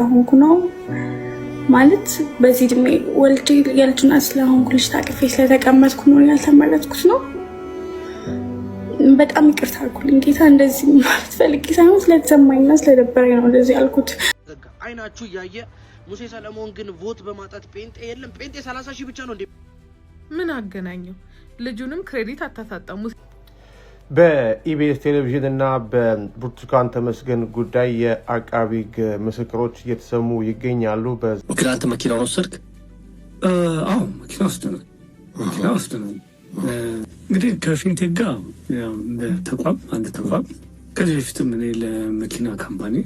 አሁንኩ ነው ማለት በዚህ እድሜ ወልጄ የልጅና ስለሆንኩ ልጅ ታቅፌ ስለተቀመጥኩ ነው ያልተመረጥኩት ነው። በጣም ይቅርታ አልኩልኝ ጌታ። እንደዚህ ማለት ፈልጌ ሳይሆን ስለተሰማኝና ስለደበረኝ ነው እንደዚህ ያልኩት። አይናችሁ እያየ ሙሴ ሰለሞን ግን ቮት በማጣት ጴንጤ የለም ጴንጤ 30 ሺህ ብቻ ነው እንዴ? ምን አገናኘው? ልጁንም ክሬዲት አታሳጣሙ። በኢቢኤስ ቴሌቪዥን እና በብርቱካን ተመስገን ጉዳይ የአቃቢ ሕግ ምስክሮች እየተሰሙ ይገኛሉ። ምክንያት መኪናውን ወሰድክ? አዎ መኪና ውስጥ ነው። እንግዲህ ከፊንቴክ ጋር አንድ ተቋም ከዚህ በፊትም እኔ ለመኪና ካምፓኒ።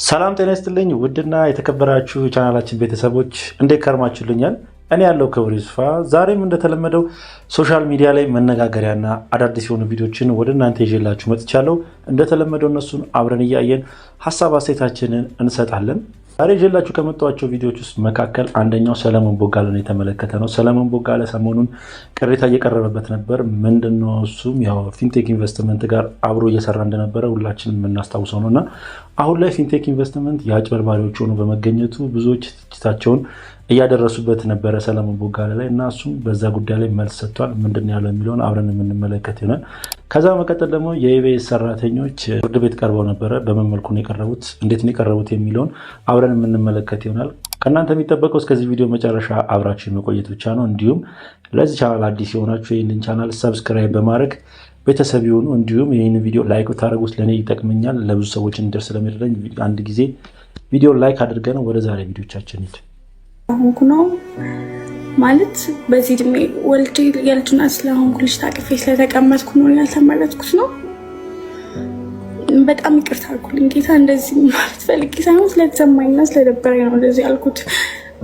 ሰላም ጤና ይስጥልኝ ውድና የተከበራችሁ ቻናላችን ቤተሰቦች እንዴት ከርማችሁልኛል? እኔ ያለው ክብር ይስፋ። ዛሬም እንደተለመደው ሶሻል ሚዲያ ላይ መነጋገሪያና አዳዲስ የሆኑ ቪዲዮችን ወደ እናንተ ይዤላችሁ መጥቻለሁ። እንደተለመደው እነሱን አብረን እያየን ሀሳብ አስተያየታችንን እንሰጣለን። ዛሬ ይዤላችሁ ከመጣኋቸው ቪዲዮዎች ውስጥ መካከል አንደኛው ሰለሞን ቦጋለን የተመለከተ ነው። ሰለሞን ቦጋለ ሰሞኑን ቅሬታ እየቀረበበት ነበር። ምንድነው እሱም ያው ፊንቴክ ኢንቨስትመንት ጋር አብሮ እየሰራ እንደነበረ ሁላችንም የምናስታውሰው ነውና አሁን ላይ ፊንቴክ ኢንቨስትመንት የአጭበርባሪዎች ሆኖ በመገኘቱ ብዙዎች ትችታቸውን እያደረሱበት ነበረ ሰለሞን ቦጋለ ላይ እና እሱም በዛ ጉዳይ ላይ መልስ ሰጥቷል። ምንድነው ያለው የሚለውን አብረን የምንመለከት ይሆናል። ከዛ መቀጠል ደግሞ የኢቢኤስ ሰራተኞች ፍርድ ቤት ቀርበው ነበረ። በምን መልኩ ነው የቀረቡት፣ እንዴት ነው የቀረቡት የሚለውን አብረን የምንመለከት ይሆናል። ከእናንተ የሚጠበቀው እስከዚህ ቪዲዮ መጨረሻ አብራችሁ የመቆየት ብቻ ነው። እንዲሁም ለዚህ ቻናል አዲስ የሆናችሁ ይህንን ቻናል ሰብስክራይብ በማድረግ ቤተሰብ ይሁኑ። እንዲሁም ይህን ቪዲዮ ላይክ ብታደርጉት ለእኔ ይጠቅመኛል፣ ለብዙ ሰዎች እንዲደርስ ስለሚረዳኝ አንድ ጊዜ ቪዲዮ ላይክ አድርገን ወደ ዛሬ ቪዲዮቻችን ሂድ። አሁንኩ ነው ማለት በዚህ እድሜ ወልጄ የልጅና ስለሆንኩ ልጅ ታቅፌ ስለተቀመጥኩ ነው ያልተመረጥኩት ነው። በጣም ይቅርታ አልኩልኝ ጌታ። እንደዚህ ማለት ፈልጌ ሳይሆን ስለተሰማኝና ስለደበረኝ ነው እንደዚህ ያልኩት።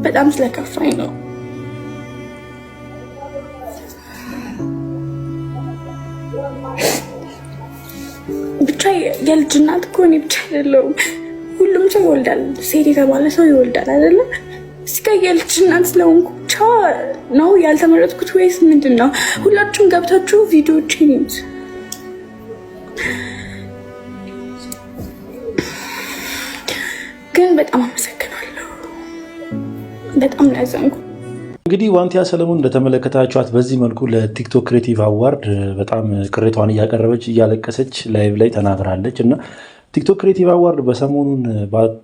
በጣም ስለከፋኝ ነው። ብቻ የልጅ እናት እኮ እኔ ብቻ አይደለሁም፣ ሁሉም ሰው ይወልዳል። ሴት የተባለ ሰው ይወልዳል አይደለ? እስከ የልጅ እናት ስለሆንኩ ብቻ ነው ያልተመረጥኩት ወይስ ምንድን ነው? ሁላችሁም ገብታችሁ ቪዲዮዎችን እዩት። ግን በጣም አመሰግናለሁ። በጣም ያዘንኩ። እንግዲህ ዋንቲያ ሰለሞን እንደተመለከታችኋት በዚህ መልኩ ለቲክቶክ ክሬቲቭ አዋርድ በጣም ቅሬታዋን እያቀረበች እያለቀሰች ላይቭ ላይ ተናግራለች እና ቲክቶክ ክሬቲቭ አዋርድ በሰሞኑን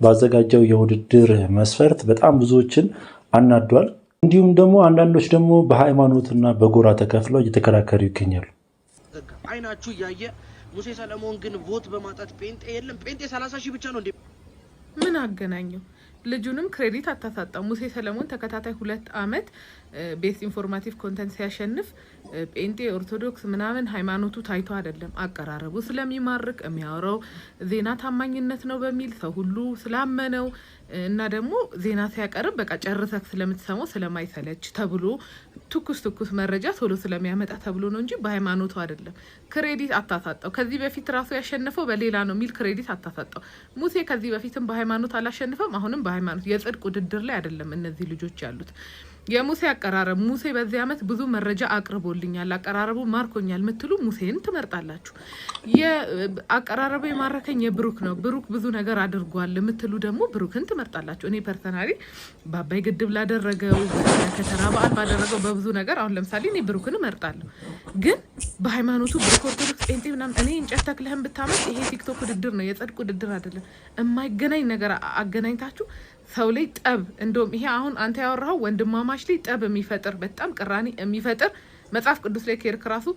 ባዘጋጀው የውድድር መስፈርት በጣም ብዙዎችን አናዷል። እንዲሁም ደግሞ አንዳንዶች ደግሞ በሃይማኖትና በጎራ ተከፍለው እየተከራከሩ ይገኛሉ። አይናችሁ እያየ ሙሴ ሰለሞን ግን ቮት በማጣት ጴንጤ የለም ጴንጤ 30 ሺህ ብቻ ነው እንዴ? ምን አገናኘው? ልጁንም ክሬዲት አታሳጣው። ሙሴ ሰለሞን ተከታታይ 2 አመት ቤስት ኢንፎርማቲቭ ኮንተንት ሲያሸንፍ ጴንጤ ኦርቶዶክስ ምናምን ሃይማኖቱ ታይቶ አይደለም፣ አቀራረቡ ስለሚማርክ የሚያወራው ዜና ታማኝነት ነው በሚል ሰው ሁሉ ስላመነው እና ደግሞ ዜና ሲያቀርብ በቃ ጨርሰክ ስለምትሰማው ስለማይሰለች ተብሎ ትኩስ መረጃ ቶሎ ስለሚያመጣ ተብሎ ነው እንጂ በሃይማኖቱ አይደለም። ክሬዲት አታሳጣው። ከዚህ በፊት ራሱ ያሸነፈው በሌላ ነው ሚል ክሬዲት አታሳጣው። ሙሴ ከዚህ በፊትም በሃይማኖት አላሸንፈም፣ አሁንም በሃይማኖት የጽድቅ ውድድር ላይ አይደለም እነዚህ ልጆች ያሉት። የሙሴ አቀራረብ ሙሴ በዚህ አመት ብዙ መረጃ አቅርቦልኛል፣ አቀራረቡ ማርኮኛል ምትሉ ሙሴን ትመርጣላችሁ። የአቀራረቡ የማረከኝ የብሩክ ነው፣ ብሩክ ብዙ ነገር አድርጓል ምትሉ ደግሞ ብሩክን ትመርጣላችሁ። እኔ ፐርሰናሊ በአባይ ግድብ ላደረገው ከተራ በዓል ባደረገው በብዙ ነገር አሁን ለምሳሌ እኔ ብሩክን እመርጣለሁ። ግን በሃይማኖቱ ብሩክ ኦርቶዶክስ ጴንጤ ምናምን እኔ እንጨት ተክለህን ብታመጥ ይሄ ቲክቶክ ውድድር ነው፣ የጽድቅ ውድድር አይደለም። የማይገናኝ ነገር አገናኝታችሁ ሰው ላይ ጠብ፣ እንደውም ይሄ አሁን አንተ ያወራው ወንድማማች ላይ ጠብ የሚፈጥር በጣም ቅራኔ የሚፈጥር መጽሐፍ ቅዱስ ላይ ከርክ ራሱ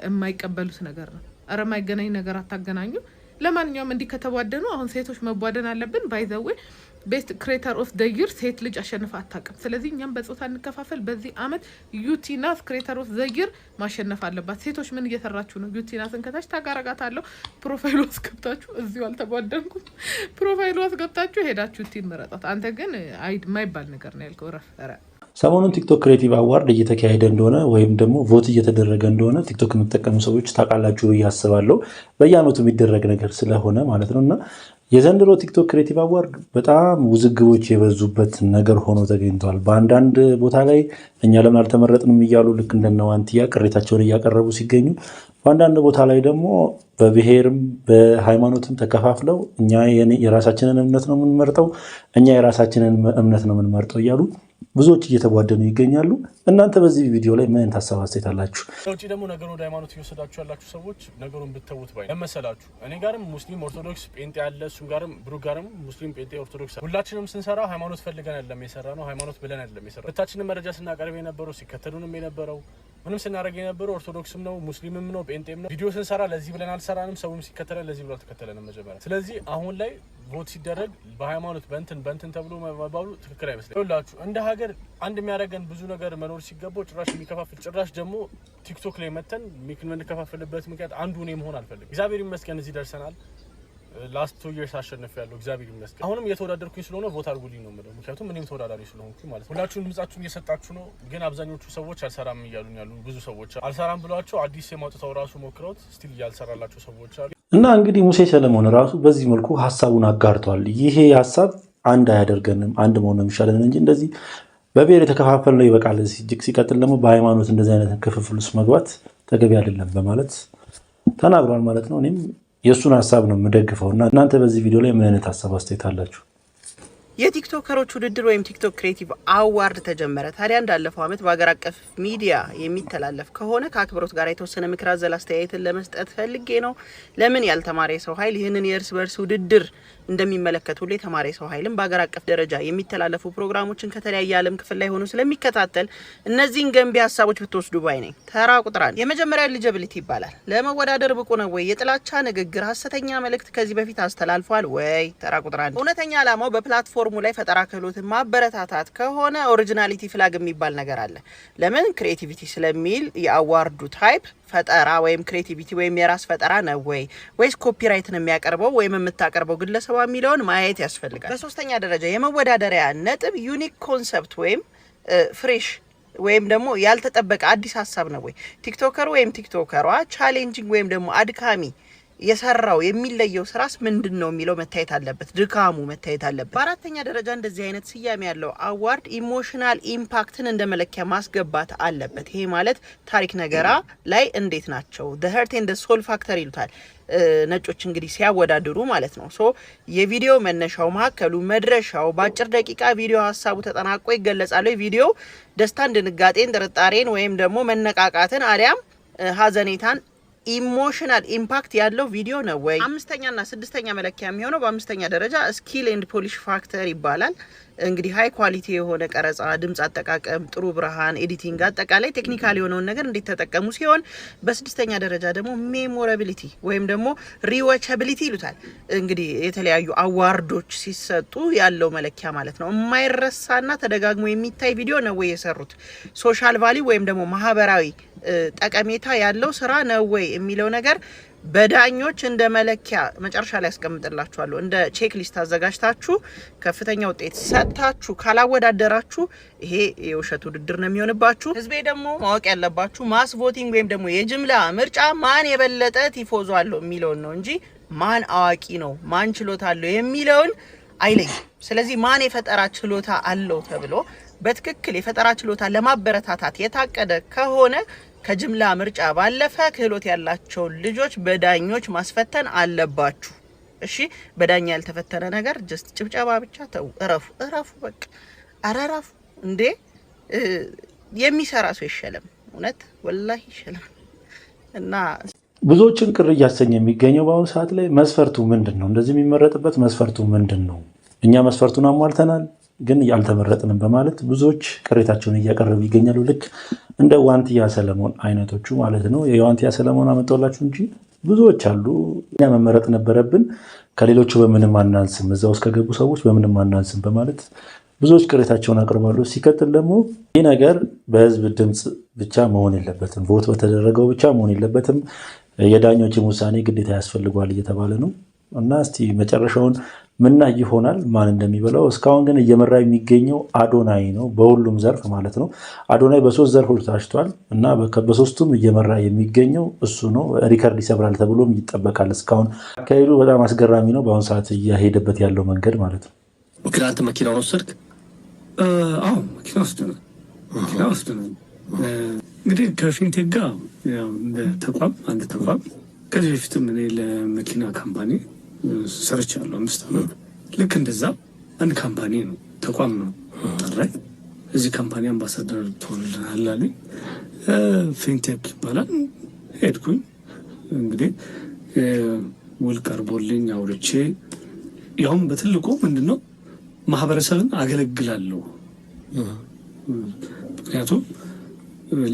የማይቀበሉት ነገር ነው። አረ የማይገናኝ ነገር አታገናኙ። ለማንኛውም እንዲህ ከተቧደኑ አሁን ሴቶች መቧደን አለብን። ባይ ዘ ዌይ ቤስት ክሬተር ኦፍ ዘ ይር ሴት ልጅ አሸንፋ አታውቅም። ስለዚህ እኛም በጾታ እንከፋፈል። በዚህ አመት ዩቲናስ ክሬተር ኦፍ ዘ ይር ማሸነፍ አለባት። ሴቶች ምን እየሰራችሁ ነው? ዩቲናስን ከታች ታጋረጋታለሁ። ፕሮፋይሉ አስገብታችሁ እዚሁ አልተቧደንኩም። ፕሮፋይሉ አስገብታችሁ ሄዳችሁ ዩቲን መረጣት። አንተ ግን የማይባል ነገር ነው ያልከው። ረፈረ ሰሞኑን ቲክቶክ ክሬቲቭ አዋርድ እየተካሄደ እንደሆነ ወይም ደግሞ ቮት እየተደረገ እንደሆነ ቲክቶክ የምትጠቀሙ ሰዎች ታውቃላችሁ ብዬ አስባለሁ። በየአመቱ የሚደረግ ነገር ስለሆነ ማለት ነው እና የዘንድሮ ቲክቶክ ክሬቲቭ አዋርድ በጣም ውዝግቦች የበዙበት ነገር ሆኖ ተገኝቷል። በአንዳንድ ቦታ ላይ እኛ ለምን አልተመረጥንም እያሉ ልክ እንደነ ዋንትያ ቅሬታቸውን እያቀረቡ ሲገኙ፣ በአንዳንድ ቦታ ላይ ደግሞ በብሔርም በሃይማኖትም ተከፋፍለው እኛ የራሳችንን እምነት ነው የምንመርጠው፣ እኛ የራሳችንን እምነት ነው የምንመርጠው እያሉ ብዙዎች እየተጓደኑ ይገኛሉ። እናንተ በዚህ ቪዲዮ ላይ ምን ታሳብ አስተያየት አላችሁ? ውጪ ደግሞ ነገሩን ወደ ሃይማኖት እየወሰዳችሁ ያላችሁ ሰዎች ነገሩን ብትተውት ባይ ለመሰላችሁ። እኔ ጋርም ሙስሊም ኦርቶዶክስ ጴንጤ ያለ፣ እሱም ጋርም ብሩክ ጋርም ሙስሊም ጴንጤ ኦርቶዶክስ፣ ሁላችንም ስንሰራ ሃይማኖት ፈልገን አይደለም የሰራ ነው፣ ሃይማኖት ብለን አይደለም የሰራ። ሁላችንም መረጃ ስናቀርብ የነበረው ሲከተሉንም የነበረው ምንም ስናደርግ የነበረው ኦርቶዶክስም ነው ሙስሊምም ነው ጴንጤም ነው። ቪዲዮ ስንሰራ ለዚህ ብለን አልሰራንም፣ ሰውም ሲከተለን ለዚህ ብሎ አልተከተለንም መጀመሪያ። ስለዚህ አሁን ላይ ቮት ሲደረግ በሃይማኖት በእንትን ተብሎ መባሉ ትክክል አይመስለኝም። ይኸውላችሁ እንደ ሀገር አንድ የሚያደርገን ብዙ ነገር መኖር ሲገባው ጭራሽ የሚከፋፍል ጭራሽ ደግሞ ቲክቶክ ላይ መተን የምንከፋፍልበት ምክንያት አንዱ እኔ መሆን አልፈልግም። እግዚአብሔር ይመስገን እዚህ ደርሰናል። ላስት 2 years አሸንፌያለሁ እግዚአብሔር ይመስገን። አሁንም እየተወዳደርኩኝ ስለሆነ ቮት አድርጉልኝ ነው የምለው፣ ምክንያቱም እኔም ተወዳዳሪ ስለሆንኩኝ ማለት ነው። ሁላችሁም ድምጻችሁን እየሰጣችሁ ነው፣ ግን አብዛኞቹ ሰዎች አልሰራም እያሉኝ ያሉ ብዙ ሰዎች አልሰራም ብሏቸው አዲስ የማውጣታው ራሱ ሞክረውት ስቲል ያልሰራላቸው ሰዎች አሉ። እና እንግዲህ ሙሴ ሰለሞን ራሱ በዚህ መልኩ ሀሳቡን አጋርቷል። ይሄ ሀሳብ አንድ አያደርገንም፣ አንድ መሆን የሚሻለን እንጂ እንደዚህ በብሔር የተከፋፈል ነው ይበቃል። ሲቀጥል ደግሞ በሃይማኖት እንደዚህ አይነት ክፍፍል ውስጥ መግባት ተገቢ አይደለም በማለት ተናግሯል ማለት ነው። እኔም የእሱን ሀሳብ ነው የምደግፈው። እና እናንተ በዚህ ቪዲዮ ላይ ምን አይነት ሀሳብ አስተያየት አላችሁ? የቲክቶከሮች ውድድር ወይም ቲክቶክ ክሬቲቭ አዋርድ ተጀመረ። ታዲያ እንዳለፈው ዓመት በአገር አቀፍ ሚዲያ የሚተላለፍ ከሆነ ከአክብሮት ጋር የተወሰነ ምክር አዘል አስተያየትን ለመስጠት ፈልጌ ነው። ለምን ያልተማረ የሰው ኃይል ይህንን የእርስ በርስ ውድድር እንደሚመለከት ሁሉ የተማረ የሰው ኃይልም በአገር አቀፍ ደረጃ የሚተላለፉ ፕሮግራሞችን ከተለያየ ዓለም ክፍል ላይ ሆኖ ስለሚከታተል እነዚህን ገንቢ ሀሳቦች ብትወስዱ ባይ ነኝ። ተራ ቁጥር 1 የመጀመሪያ ኤሊጂቢሊቲ ይባላል። ለመወዳደር ብቁ ነው ወይ? የጥላቻ ንግግር፣ ሀሰተኛ መልእክት ከዚህ በፊት አስተላልፏል ወይ? ተራ ቁጥር 1 እውነተኛ ዓላማው በፕላትፎርሙ ላይ ፈጠራ ክህሎትን ማበረታታት ከሆነ ኦሪጂናሊቲ ፍላግ የሚባል ነገር አለ። ለምን ክሬቲቪቲ ስለሚል የአዋርዱ ታይፕ ፈጠራ ወይም ክሬቲቪቲ ወይም የራስ ፈጠራ ነው ወይ ወይስ ኮፒራይትን የሚያቀርበው ወይም የምታቀርበው ግለሰቧ የሚለውን ማየት ያስፈልጋል። በሶስተኛ ደረጃ የመወዳደሪያ ነጥብ ዩኒክ ኮንሰፕት ወይም ፍሬሽ ወይም ደግሞ ያልተጠበቀ አዲስ ሀሳብ ነው ወይ? ቲክቶከሩ ወይም ቲክቶከሯ ቻሌንጂንግ ወይም ደግሞ አድካሚ የሰራው የሚለየው ስራስ ምንድን ነው የሚለው መታየት አለበት፣ ድካሙ መታየት አለበት። በአራተኛ ደረጃ እንደዚህ አይነት ስያሜ ያለው አዋርድ ኢሞሽናል ኢምፓክትን እንደ መለኪያ ማስገባት አለበት። ይሄ ማለት ታሪክ ነገራ ላይ እንዴት ናቸው the heart and the soul factor ይሉታል ነጮች እንግዲህ ሲያወዳድሩ ማለት ነው። ሶ የቪዲዮ መነሻው፣ ማከሉ፣ መድረሻው በአጭር ደቂቃ ቪዲዮ ሀሳቡ ተጠናቆ ይገለጻል። ቪዲዮ ደስታን፣ ድንጋጤን፣ ጥርጣሬን ወይም ደግሞ መነቃቃትን አሊያም ሀዘኔታን ኢሞሽናል ኢምፓክት ያለው ቪዲዮ ነው ወይ? አምስተኛና ስድስተኛ መለኪያ የሚሆነው በአምስተኛ ደረጃ ስኪል ኤንድ ፖሊሽ ፋክተር ይባላል። እንግዲህ ሃይ ኳሊቲ የሆነ ቀረጻ፣ ድምጽ አጠቃቀም፣ ጥሩ ብርሃን፣ ኤዲቲንግ፣ አጠቃላይ ቴክኒካል የሆነውን ነገር እንዴት ተጠቀሙ ሲሆን በስድስተኛ ደረጃ ደግሞ ሜሞራቢሊቲ ወይም ደግሞ ሪዋቻቢሊቲ ይሉታል። እንግዲህ የተለያዩ አዋርዶች ሲሰጡ ያለው መለኪያ ማለት ነው። የማይረሳና ተደጋግሞ የሚታይ ቪዲዮ ነው ወይ የሰሩት? ሶሻል ቫልዩ ወይም ደግሞ ማህበራዊ ጠቀሜታ ያለው ስራ ነው ወይ የሚለው ነገር በዳኞች እንደ መለኪያ መጨረሻ ላይ ያስቀምጥላችኋለሁ። እንደ ቼክ ሊስት አዘጋጅታችሁ ከፍተኛ ውጤት ሰጥታችሁ ካላወዳደራችሁ ይሄ የውሸት ውድድር ነው የሚሆንባችሁ። ህዝቤ ደግሞ ማወቅ ያለባችሁ ማስ ቮቲንግ ወይም ደግሞ የጅምላ ምርጫ ማን የበለጠ ቲፎዞ አለው የሚለውን ነው እንጂ ማን አዋቂ ነው ማን ችሎታ አለው የሚለውን አይለይም። ስለዚህ ማን የፈጠራ ችሎታ አለው ተብሎ በትክክል የፈጠራ ችሎታ ለማበረታታት የታቀደ ከሆነ ከጅምላ ምርጫ ባለፈ ክህሎት ያላቸውን ልጆች በዳኞች ማስፈተን አለባችሁ። እሺ፣ በዳኛ ያልተፈተነ ነገር ጀስት ጭብጨባ ብቻ ተው፣ እረፉ በቃ አራራፉ እንዴ! የሚሰራ ሰው ይሸለም፣ እውነት ወላሂ ይሸለም። እና ብዙዎችን ቅር እያሰኘ የሚገኘው በአሁኑ ሰዓት ላይ መስፈርቱ ምንድን ነው? እንደዚህ የሚመረጥበት መስፈርቱ ምንድን ነው? እኛ መስፈርቱን አሟልተናል ግን ያልተመረጥንም በማለት ብዙዎች ቅሬታቸውን እያቀረቡ ይገኛሉ። ልክ እንደ ዋንትያ ሰለሞን አይነቶቹ ማለት ነው። የዋንትያ ሰለሞን አመጣውላችሁ እንጂ ብዙዎች አሉ። እኛ መመረጥ ነበረብን፣ ከሌሎቹ በምንም አናንስም፣ እዛ ውስጥ ከገቡ ሰዎች በምንም አናንስም በማለት ብዙዎች ቅሬታቸውን አቅርባሉ። ሲቀጥል ደግሞ ይህ ነገር በህዝብ ድምፅ ብቻ መሆን የለበትም፣ ቮት በተደረገው ብቻ መሆን የለበትም፣ የዳኞችም ውሳኔ ግዴታ ያስፈልጓል እየተባለ ነው። እና እስቲ መጨረሻውን ምና ይሆናል ማን እንደሚበላው። እስካሁን ግን እየመራ የሚገኘው አዶናይ ነው፣ በሁሉም ዘርፍ ማለት ነው። አዶናይ በ3 ዘርፎች ታጭቷል እና በ3ቱም እየመራ የሚገኘው እሱ ነው። ሪከርድ ይሰብራል ተብሎም ይጠበቃል። እስካሁን አካሄዱ በጣም አስገራሚ ነው፣ በአሁኑ ሰዓት እያሄደበት ያለው መንገድ ማለት ነው። ግን አንተ መኪናውን ወሰድክ? አዎ መኪና ወስደናል። እንግዲህ ከፊንቴክ ጋር እንደ ተቋም አንድ ተቋም ከዚህ በፊትም እኔ ለመኪና ካምፓኒ ሰርቻለሁ 5 ዓመት። ልክ እንደዛ አንድ ካምፓኒ ነው ተቋም ነው ጠራኝ። እዚህ ካምፓኒ አምባሳደር ትሆንልናል አለኝ። ፊንቴክ ይባላል። ሄድኩኝ። እንግዲህ ውል ቀርቦልኝ አውርቼ ያውም በትልቁ ምንድነው ማህበረሰብን አገለግላለሁ። ምክንያቱም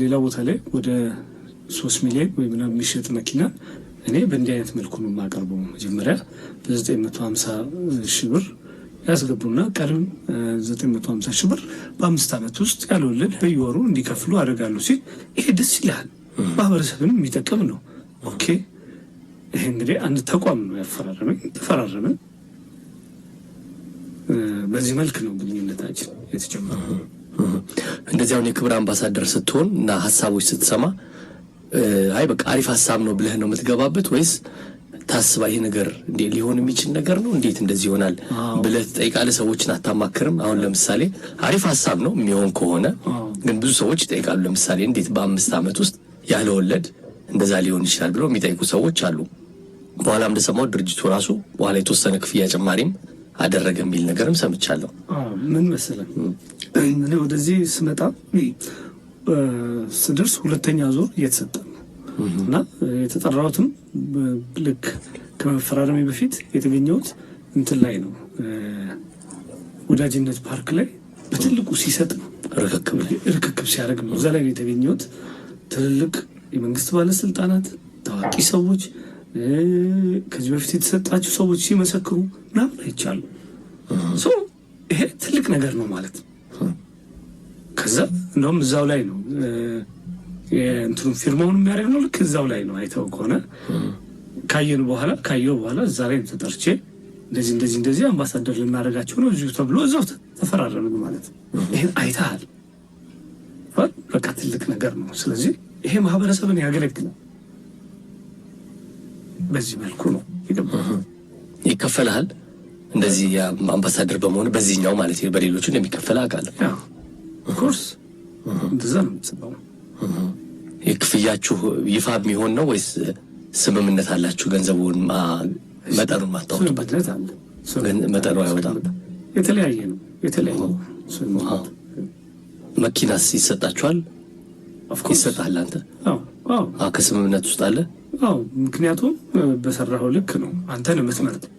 ሌላ ቦታ ላይ ወደ 3 ሚሊዮን ወይ ምናምን የሚሸጥ መኪና እኔ በእንዲህ አይነት መልኩ ነው የማቀርበው። መጀመሪያ በ950 ሺህ ብር ያስገቡና ቀሪም 950 ሺህ ብር በ5 ዓመት ውስጥ ያለ ወለድ በየወሩ እንዲከፍሉ አደርጋለሁ ሲል ይሄ ደስ ይላል፣ ማህበረሰብንም የሚጠቅም ነው። ኦኬ ይሄ እንግዲህ አንድ ተቋም ነው ያፈራረመኝ። ተፈራረመን። በዚህ መልክ ነው ግንኙነታችን የተጀመረው። እንደዚህ አሁን የክብር አምባሳደር ስትሆን እና ሀሳቦች ስትሰማ አይ በቃ አሪፍ ሀሳብ ነው ብለህ ነው የምትገባበት ወይስ ታስባ ይሄ ነገር እንዴ ሊሆን የሚችል ነገር ነው እንዴት እንደዚህ ይሆናል ብለህ ትጠይቃለህ? ሰዎችን አታማክርም? አሁን ለምሳሌ አሪፍ ሀሳብ ነው የሚሆን ከሆነ ግን ብዙ ሰዎች ይጠይቃሉ። ለምሳሌ እንዴት በ5 ዓመት ውስጥ ያለ ወለድ እንደዛ ሊሆን ይችላል ብለው የሚጠይቁ ሰዎች አሉ። በኋላም እንደሰማው ድርጅቱ ራሱ በኋላ የተወሰነ ክፍያ ጭማሪም አደረገ የሚል ነገርም ሰምቻለሁ። ምን መሰለህ እኔ ወደዚህ ስመጣ ስደርስ 2ኛ ዙር እየተሰጠ ነው እና የተጠራሁትም ልክ ከመፈራረሜ በፊት የተገኘሁት እንትን ላይ ነው፣ ወዳጅነት ፓርክ ላይ በትልቁ ሲሰጥ ነው፣ ርክክብ ሲያደርግ ነው። እዛ ላይ ነው የተገኘሁት። ትልልቅ የመንግስት ባለስልጣናት፣ ታዋቂ ሰዎች፣ ከዚህ በፊት የተሰጣቸው ሰዎች ሲመሰክሩ ምናምን አይቻሉ። ይሄ ትልቅ ነገር ነው ማለት ነው። ከዛ እንደውም እዛው ላይ ነው እንትኑ ፊርማውን የሚያደርግ ነው። ልክ እዛው ላይ ነው። አይተው ከሆነ ካየው በኋላ እዛ ላይ ተጠርቼ እንደዚህ አምባሳደር ልናደርጋቸው ነው እዚሁ ተብሎ እዛው ተፈራረምን ማለት ነው። ይሄን አይተሃል። በቃ ትልቅ ነገር ነው። ስለዚህ ይሄ ማህበረሰብን ያገለግላል። በዚህ መልኩ ነው ይከፈልሃል። እንደዚህ አምባሳደር በመሆን በዚህኛው ማለት ነው። በሌሎቹ እንደሚከፈል አውቃለሁ። ኦፍኮርስ እንደዛ ነው የምትሰማው። የክፍያችሁ ይፋ የሚሆን ነው ወይስ ስምምነት አላችሁ? ገንዘቡን መጠኑን ማታወጡበት አለ። መጠኑ አይወጣም። የተለያየ ነው። መኪናስ ይሰጣችኋል? ይሰጣል። አንተ ከስምምነት ውስጥ አለ? ምክንያቱም በሰራኸው ልክ ነው። አንተ ነው የምትመርጠው።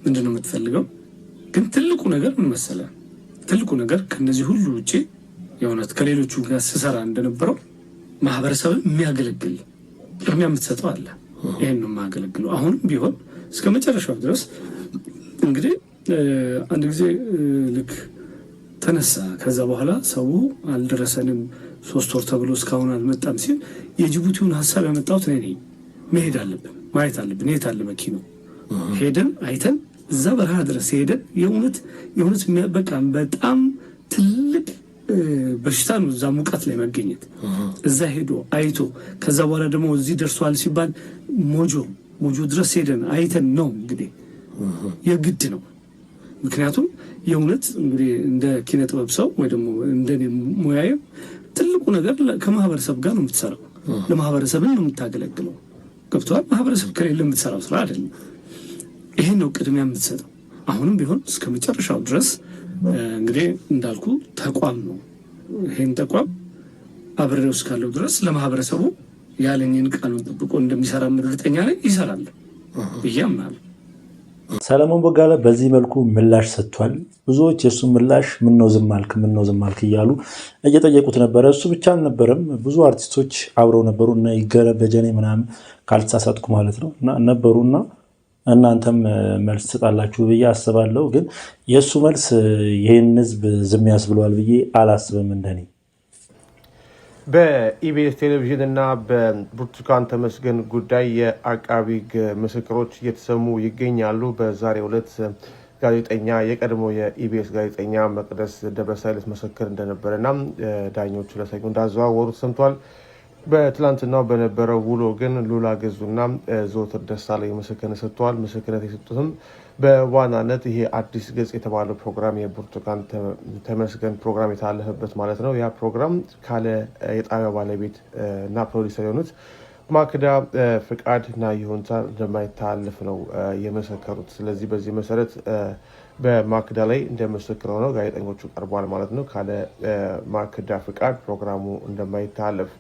ምንድን ነው የምትፈልገው? ግን ትልቁ ነገር ምን መሰለህ? ትልቁ ነገር ከነዚህ ሁሉ ውጪ የእውነት ከሌሎቹ ጋር ስሰራ እንደነበረው ማህበረሰብን የሚያገለግል ቅድሚያ የምትሰጠው አለ። ይህን ነው የማገለግለው አሁንም ቢሆን እስከ መጨረሻው ድረስ። እንግዲህ አንድ ጊዜ ልክ ተነሳ። ከዛ በኋላ ሰው አልደረሰንም 3 ወር ተብሎ እስካሁን አልመጣም ሲል የጅቡቲውን ሀሳብ ያመጣሁት እኔ ነኝ። መሄድ አለብን፣ ማየት አለብን። የት አለ መኪናው? ሄደን አይተን እዛ በረሃ ድረስ ሄደን የእውነት በቃ በጣም ትልቅ በሽታ ነው እዛ ሙቀት ላይ መገኘት። እዛ ሄዶ አይቶ ከዛ በኋላ ደግሞ እዚህ ደርሷል ሲባል ሞጆ ድረስ ሄደን አይተን ነው እንግዲህ የግድ ነው። ምክንያቱም የእውነት እንግዲህ እንደ ኪነ ጥበብ ሰው ወይ ደግሞ እንደ ሙያዬ ትልቁ ነገር ከማህበረሰብ ጋር ነው የምትሰራው። ለማህበረሰብን ነው የምታገለግለው። ገብቶሃል? ማህበረሰብ ከሌለ የምትሰራው ስራ አይደለም። ይሄን ነው ቅድሚያ የምትሰጠው። አሁንም ቢሆን እስከ መጨረሻው ድረስ እንግዲህ እንዳልኩ ተቋም ነው። ይሄን ተቋም አብሬው እስካለው ድረስ ለማህበረሰቡ ያለኝን ቃሉን ጠብቆ እንደሚሰራ እርግጠኛ ነኝ። ይሰራል ብዬ አምናለሁ። ሰለሞን ቦጋለ በዚህ መልኩ ምላሽ ሰጥቷል። ብዙዎች የእሱ ምላሽ ምነው ዝም አልክ እያሉ እየጠየቁት ነበረ። እሱ ብቻ አልነበረም፣ ብዙ አርቲስቶች አብረው ነበሩ እና ይገረም ደጀኔ ምናምን ካልተሳሳትኩ ማለት ነው ነበሩና እናንተም መልስ ትሰጣላችሁ ብዬ አስባለሁ። ግን የእሱ መልስ ይህን ህዝብ ዝም ያስብለዋል ብዬ አላስብም እንደኔ። በኢቢኤስ ቴሌቪዥን እና በብርቱካን ተመስገን ጉዳይ የአቃቢ ሕግ ምስክሮች እየተሰሙ ይገኛሉ። በዛሬው ዕለት ጋዜጠኛ የቀድሞ የኢቢኤስ ጋዜጠኛ መቅደስ ደበሳይ ልትመሰክር እንደነበረና ዳኞቹ ለሰኞ እንዳዘዋወሩት ሰምቷል። በትላንትናው በነበረው ውሎ ግን ሉላ ገዙና ዘወትር ደሳለኝ ምስክርነት ሰጥተዋል። ምስክርነት የሰጡትም በዋናነት ይሄ አዲስ ገጽ የተባለው ፕሮግራም የብርቱካን ተመስገን ፕሮግራም የተላለፈበት ማለት ነው። ያ ፕሮግራም ካለ የጣቢያ ባለቤት እና ፕሮዲሰር የሆኑት ማክዳ ፍቃድ እና ይሁንታ እንደማይተላለፍ ነው የመሰከሩት። ስለዚህ በዚህ መሰረት በማክዳ ላይ እንደምስክር ሆነው ጋዜጠኞቹ ቀርቧል ማለት ነው። ካለ ማክዳ ፍቃድ ፕሮግራሙ እንደማይተላለፍ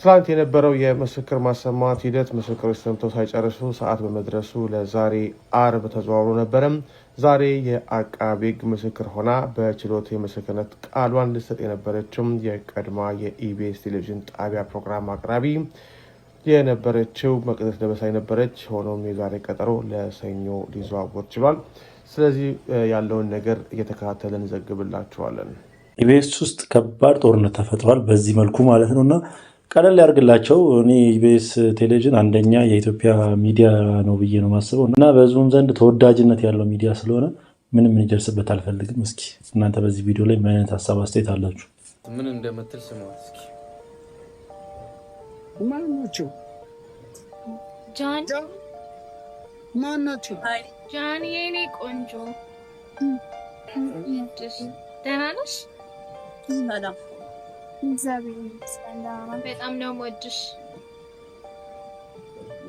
ትላንት የነበረው የምስክር ማሰማት ሂደት ምስክሮች ሰምተው ሳይጨርሱ ሰዓት በመድረሱ ለዛሬ አርብ ተዘዋውሮ ነበረም። ዛሬ የአቃቤ ሕግ ምስክር ሆና በችሎት የምስክርነት ቃሏን ልትሰጥ የነበረችው የቀድማ የኢቢኤስ ቴሌቪዥን ጣቢያ ፕሮግራም አቅራቢ የነበረችው መቅደስ ደበሳይ ነበረች። ሆኖም የዛሬ ቀጠሮ ለሰኞ ሊዘዋወር ችሏል። ስለዚህ ያለውን ነገር እየተከታተልን እንዘግብላችኋለን። ኢቢኤስ ውስጥ ከባድ ጦርነት ተፈጥሯል በዚህ መልኩ ማለት ነው እና ቀለል ያርግላቸው። እኔ ኢቢኤስ ቴሌቪዥን አንደኛ የኢትዮጵያ ሚዲያ ነው ብዬ ነው ማስበው እና በዙም ዘንድ ተወዳጅነት ያለው ሚዲያ ስለሆነ ምንም እንጀርስበት አልፈልግም። እስኪ እናንተ በዚህ ቪዲዮ ላይ ምን አይነት ሀሳብ አስተያየት አላችሁ? ምን እንደምትል ስማት እስኪ። ማን ናቸው? ጃን ማን ናቸው? ጃን የኔ ቆንጆ ደህና ነሽ? ሰላም እግዚአብሔር ይመስገን። በጣም ነው የምወድሽ።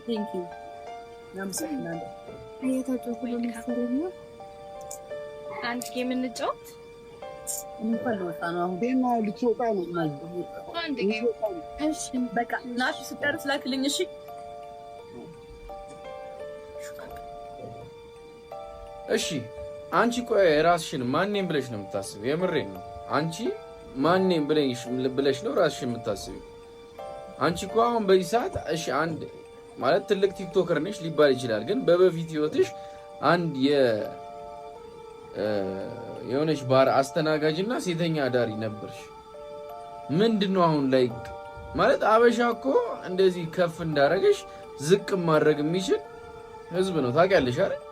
ቴንክ ዩ ያመሰግናለሁ። አንድ ጌም እንጫወት። እንኳን ወጣ ነው አሁን ቤማ ልትወጣ ነው ማለት አንድ ጌም። እሺ በቃ ናሽ ስጨርስ ላክልኝ። እሺ እሺ። አንቺ ቆይ ራስሽን ማንኔም ብለሽ ነው የምታስቢው? የምሬን ነው። አንቺ ማንኔም ብለሽ ነው ራስሽ የምታስቢው? አንቺ እኮ አሁን በዚህ ሰዓት እሺ አንድ ማለት ትልቅ ቲክቶከር ነሽ ሊባል ይችላል፣ ግን በበፊት ህይወትሽ አንድ የሆነች ባር አስተናጋጅና ሴተኛ አዳሪ ነበርሽ። ምንድነው አሁን ላይ ማለት አበሻ እኮ እንደዚህ ከፍ እንዳረገሽ ዝቅ ማድረግ የሚችል ህዝብ ነው ታውቂያለሽ አይደል?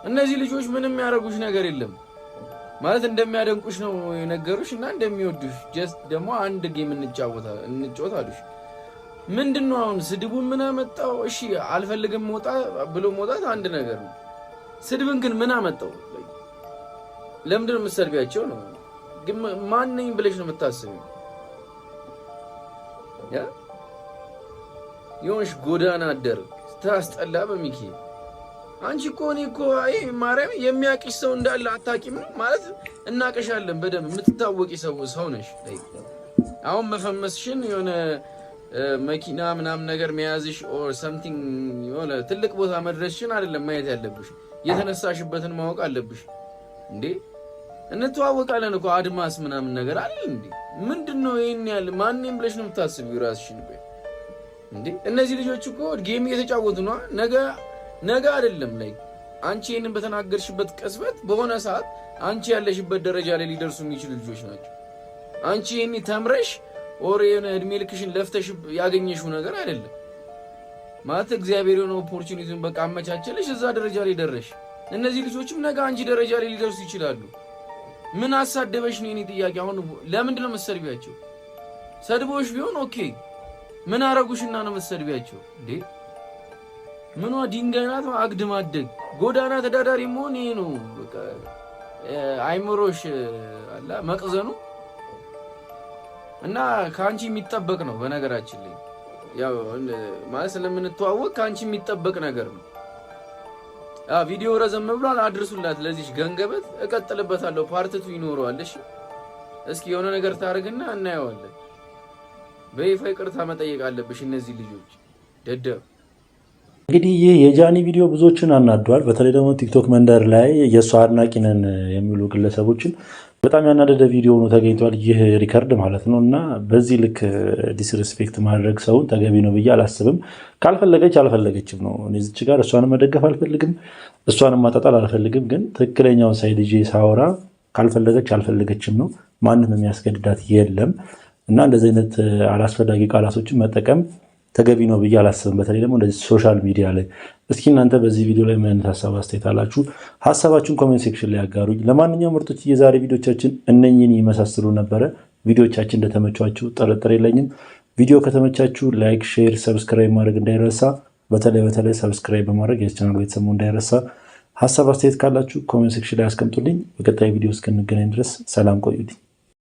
እነዚህ ልጆች ምንም ያደርጉሽ ነገር የለም ማለት እንደሚያደንቁሽ ነው የነገሩሽ እና እንደሚወዱሽ ጀስት ደግሞ አንድ ጌም እንጫወት አሉሽ። ምንድነው አሁን ስድቡን ምን አመጣው? እሺ አልፈልግም ብሎ መውጣት አንድ ነገር ነው። ስድብን ግን ምን አመጣው? ለምንድን ነው የምትሰድቢያቸው ነው? ግን ማን ነኝ ብለሽ ነው የምታስቢው? የሆንሽ ጎዳና አደር ታስጠላ በሚኪ አንቺ እኮ እኔ እኮ አይ ማርያም የሚያውቅሽ ሰው እንዳለ አታውቂም ማለት እናቀሻለን በደንብ የምትታወቂ ሰው ነሽ። አሁን መፈመስሽን የሆነ መኪና ምናምን ነገር መያዝሽ ኦር ሰምቲንግ የሆነ ትልቅ ቦታ መድረስሽን አይደለም ማየት ያለብሽ፣ የተነሳሽበትን ማወቅ አለብሽ። እንዴ እንተዋወቃለን እኮ አድማስ ምናምን ነገር አለ እንዴ? ምንድነው ይሄን ያለ ማንኔም ብለሽ ነው የምታስቢው ራስሽን? እንዴ እነዚህ ልጆች እኮ ጌም እየተጫወቱ ነው። ነገ አይደለም ላይ አንቺ ይሄንን በተናገርሽበት ቅጽበት በሆነ ሰዓት አንቺ ያለሽበት ደረጃ ላይ ሊደርሱ የሚችሉ ልጆች ናቸው። አንቺ ይሄን ተምረሽ ኦር የሆነ እድሜ ልክሽን ለፍተሽ ያገኘሽው ነገር አይደለም ማለት እግዚአብሔር የሆነ ኦፖርቹኒቲውን በቃ አመቻቸልሽ፣ እዛ ደረጃ ላይ ደረሽ። እነዚህ ልጆችም ነገ አንቺ ደረጃ ላይ ሊደርሱ ይችላሉ። ምን አሳደበሽ ነው የኔ ጥያቄ። አሁን ለምንድን ነው መሰድቢያቸው? ሰድቦሽ ቢሆን ኦኬ፣ ምን አረጉሽና ነው መሰድቢያቸው እንዴ? ምኗ ድንጋይ ናት አግድም አደግ ጎዳና ተዳዳሪ መሆን ይሄ ነው በቃ አይምሮሽ አላ መቅዘኑ እና ካንቺ የሚጠበቅ ነው። በነገራችን ላይ ያው ማለት ስለምንተዋወቅ ካንቺ የሚጠበቅ ነገር ነው። ቪዲዮ ረዘም ብሏል፣ አድርሱላት ለዚህ ገንገበት። እቀጥልበታለሁ፣ ፓርት 2 ይኖረዋል። እሺ እስኪ የሆነ ነገር ታርግና እናየዋለን። በይፋ ይቅርታ መጠየቅ አለብሽ እነዚህ ልጆች ደደብ። እንግዲህ ይህ የጃኒ ቪዲዮ ብዙዎችን አናዷል። በተለይ ደግሞ ቲክቶክ መንደር ላይ የእሷ አድናቂ ነን የሚሉ ግለሰቦችን በጣም ያናደደ ቪዲዮ ሆኖ ተገኝቷል። ይህ ሪከርድ ማለት ነው እና በዚህ ልክ ዲስሪስፔክት ማድረግ ሰውን ተገቢ ነው ብዬ አላስብም። ካልፈለገች አልፈለገችም ነው። እዚች ጋር እሷንም መደገፍ አልፈልግም፣ እሷንም ማጣጣል አልፈልግም። ግን ትክክለኛውን ሳይድ ይዤ ሳወራ ካልፈለገች አልፈለገችም ነው። ማንም የሚያስገድዳት የለም። እና እንደዚህ አይነት አላስፈላጊ ቃላቶችን መጠቀም ተገቢ ነው ብዬ አላስብም። በተለይ ደግሞ እንደዚህ ሶሻል ሚዲያ ላይ። እስኪ እናንተ በዚህ ቪዲዮ ላይ ምን አይነት ሀሳብ አስተያየት አላችሁ? ሀሳባችሁን ኮሜንት ሴክሽን ላይ ያጋሩኝ። ለማንኛውም ምርጦች የዛሬ ቪዲዮቻችን እነኝህን ይመሳስሉ ነበረ። ቪዲዮቻችን እንደተመቻችሁ ጥርጥር የለኝም። ቪዲዮ ከተመቻችሁ ላይክ፣ ሼር፣ ሰብስክራይብ ማድረግ እንዳይረሳ። በተለይ ሰብስክራይብ በማድረግ የቻናሉ ቤተሰብ እንዳይረሳ። ሀሳብ አስተያየት ካላችሁ ኮሜንት ሴክሽን ላይ አስቀምጡልኝ። በቀጣይ ቪዲዮ እስክንገናኝ ድረስ ሰላም ቆዩልኝ።